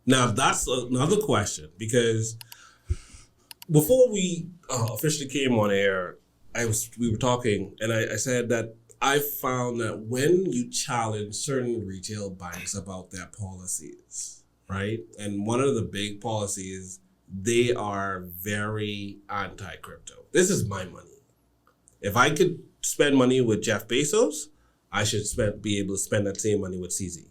Now, that's another question, because before we officially came on air, we were talking, and I said that I found that when you challenge certain retail banks about their policies, right? And one of the big policies, they are very anti-crypto. This is my money. If I could spend money with Jeff Bezos, I should be able to spend that same money with CZ.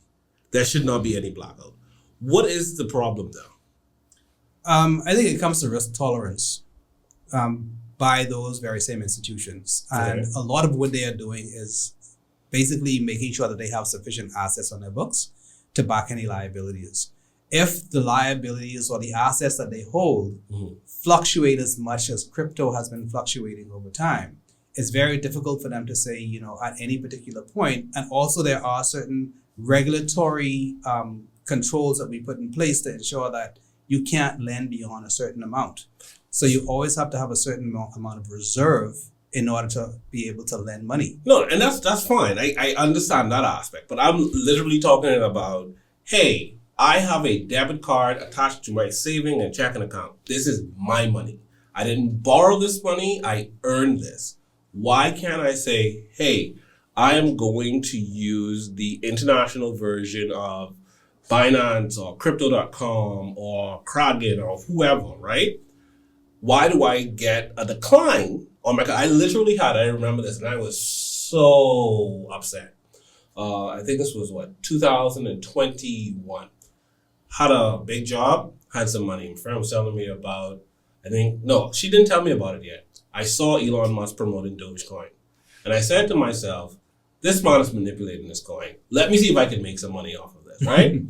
There should not be any blackout. What is the problem, though? I think it comes to risk tolerance by those very same institutions. And a lot of what they are doing is basically making sure that they have sufficient assets on their books to back any liabilities. If the liabilities or the assets that they hold fluctuate as much as crypto has been fluctuating over time, it's very difficult for them to say, at any particular point. And also there are certain regulatory controls that we put in place to ensure that you can't lend beyond a certain amount. So you always have to have a certain amount of reserve in order to be able to lend money. No, and that's fine. I understand that aspect. But I'm literally talking about, hey, I have a debit card attached to my saving and checking account. This is my money. I didn't borrow this money. I earned this. Why can't I say, hey, I am going to use the international version of Binance or Crypto.com or Kraken or whoever, right? Why do I get a decline on my card? I remember this, and I was so upset. I think this was 2021. Had a big job, had some money. My friend was telling me about, she didn't tell me about it yet. I saw Elon Musk promoting Dogecoin. And I said to myself, this man is manipulating this coin. Let me see if I can make some money off of this, right?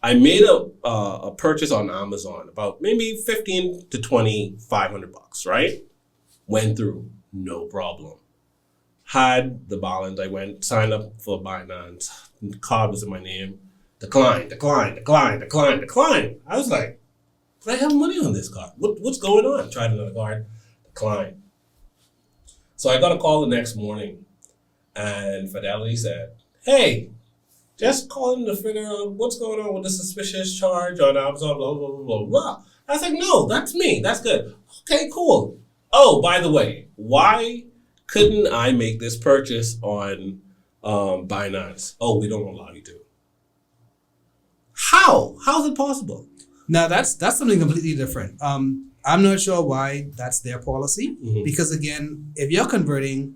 I made a purchase on Amazon, about maybe $1,500 to $2,500, right? Went through, no problem. Had the balance, I went, signed up for Binance, the card was in my name, decline. I was like, but I have money on this card. What's going on? Tried another card, decline. So I got a call the next morning, and Fidelity said, hey, just calling to figure out what's going on with the suspicious charge on Amazon, blah, blah, blah, blah, blah. I was like, no, that's me. That's good. Okay, cool. Oh, by the way, why couldn't I make this purchase on Binance? Oh, we don't allow you to. How? How is it possible? Now, that's something completely different. I'm not sure why that's their policy. Because, again, if you're converting,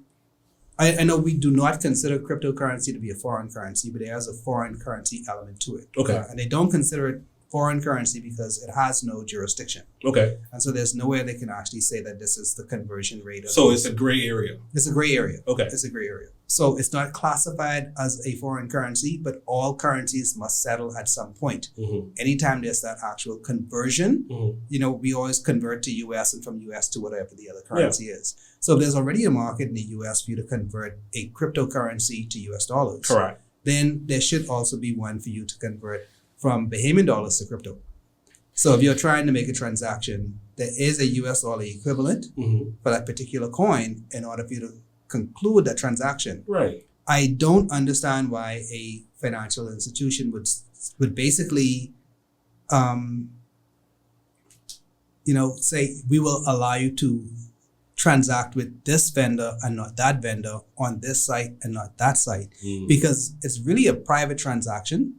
I know we do not consider cryptocurrency to be a foreign currency, but there is a foreign currency element to it. Okay. And they don't consider it foreign currency because it has no jurisdiction. Okay. And so there's no way they can actually say that this is the conversion rate. So it's a gray area. It's a gray area. Okay. It's a gray area. So it's not classified as a foreign currency, but all currencies must settle at some point. Anytime there's that actual conversion, we always convert to US and from US to whatever the other currency is. So if there's already a market in the US for you to convert a cryptocurrency to US dollars. Correct. Then there should also be one for you to convert from Bahamian dollars to crypto. So if you're trying to make a transaction, there is a US dollar equivalent for that particular coin in order for you to conclude that transaction. Right. I don't understand why a financial institution would basically, say we will allow you to transact with this vendor and not that vendor on this site and not that site, because it's really a private transaction.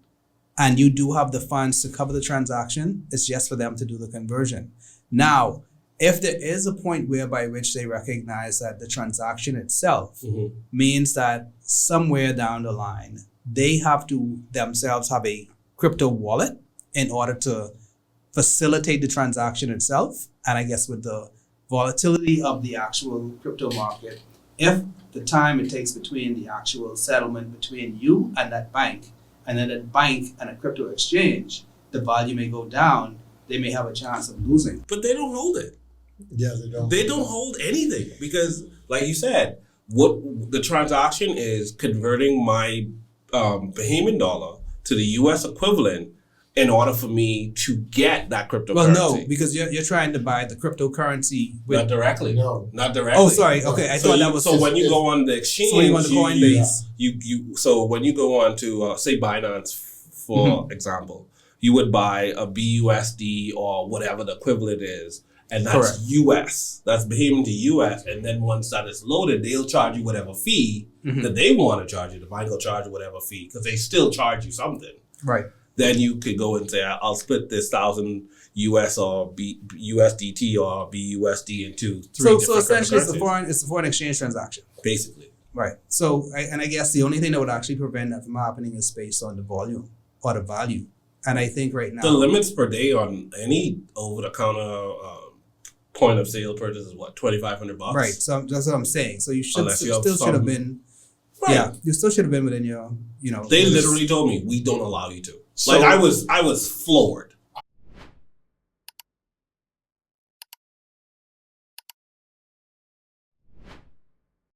And you do have the funds to cover the transaction. It's just for them to do the conversion. Now, if there is a point whereby which they recognize that the transaction itself means that somewhere down the line, they have to themselves have a crypto wallet in order to facilitate the transaction itself. And I guess with the volatility of the actual crypto market, if the time it takes between the actual settlement between you and that bank, and then that bank and a crypto exchange, the value may go down, they may have a chance of losing. But they don't hold it. Yeah, they don't. They don't hold anything because, like you said, what the transaction is converting my Bahamian dollar to the US equivalent in order for me to get that cryptocurrency. Well, no, because you're trying to buy the cryptocurrency not directly. No, not directly. Oh, sorry. Okay, I thought that was. So when you go on the exchange, so when you go on the Coinbase, So when you go on to say Binance, for example, you would buy a BUSD or whatever the equivalent is, and that's Correct. US. That's behaving to US, and then once that is loaded, they'll charge you whatever fee that they want to charge you. The bank will charge you whatever fee because they still charge you something. Right. Then you could go and say, I'll split this 1,000 US or USDT or BUSD into three So different essentially, currencies. it's a foreign exchange transaction. Basically. Right. So, I guess the only thing that would actually prevent that from happening is based on the volume or the value. And I think right now The limits per day on any over-the-counter point of sale purchase is what, $2,500? right. So that's what I'm saying. So you should Unless you have still should have some- been. Right. Yeah, you still should have been within your. They literally told me we don't allow you to. So- Like I was floored.